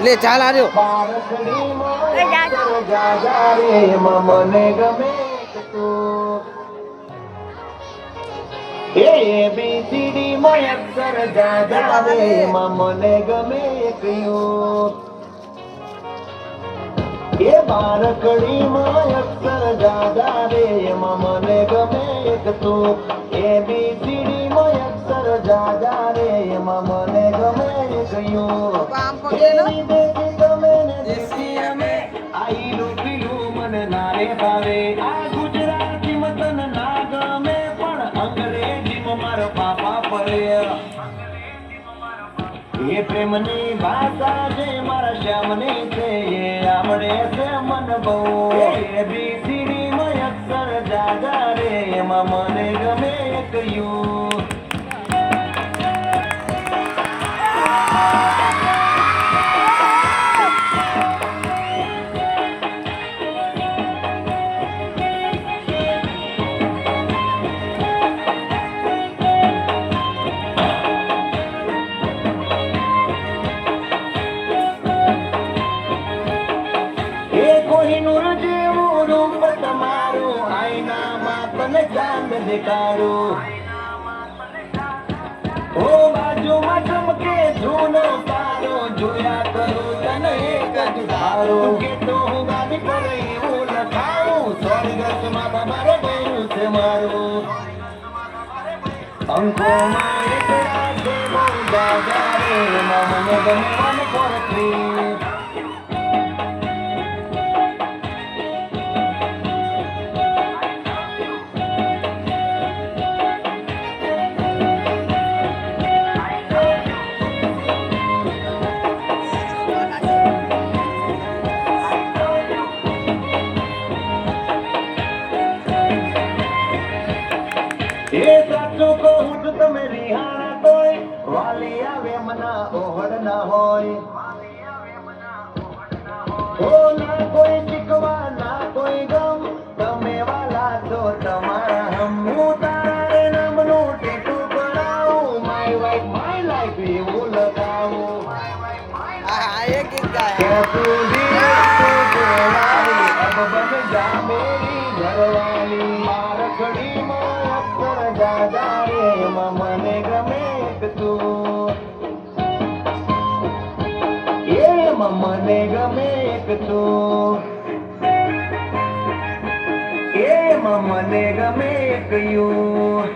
લે ચાલ આર્યો મને ગમે ABCD માં અક્ષર જાજા રે મને ગમે કયું એ બારકડી માં અક્ષર જાજા રે મને ગમે એક તું ABCD માં અક્ષર જાજા રે મને ગમે કયું એની દેખી ગમે ને દેખી અમે આઈલું પીલું મને નારે ભાવે આ ગુજરાતી મતન ના ગમે પણ અંગ્રેજીમાં મારો પાપા પડે એ પ્રેમની ભાષા છે મારા શ્યામની છે એ આવડે છે મન બહુ ABCD માં અક્ષર જાજા રે એમાં મને ગમે કયું દેખાડું ઓ બાજુમાં ચમકે જૂનો તારો જોયા કરું તને એક જ ધારો કે તો હું ગાડી પર એવું લખાવું સ્વર્ગમાં તમારે ગયું છે મારું અંકોમાં એક રાતે બહુ જાજા રે મને ગમે પરથી એ સાચું કહું છું તમે રિહાણા તોય વાલી આવે મના ઓહડ ના હોય ઓ ના કોઈ શીખવા ના કોઈ ગમ તમે વાલા તો તમારા હમ હું તારા નામનું ટેટુ કરાવું માય વાઇફ માય લાઈફ એવું લગાવું એક ગીત ગાય અબ બન જા મેરી ઘરવાલી બારકડીમાં અક્ષર જાજા રે મને ગમે તું એ મને ગમે તું એ મને ગમે કયું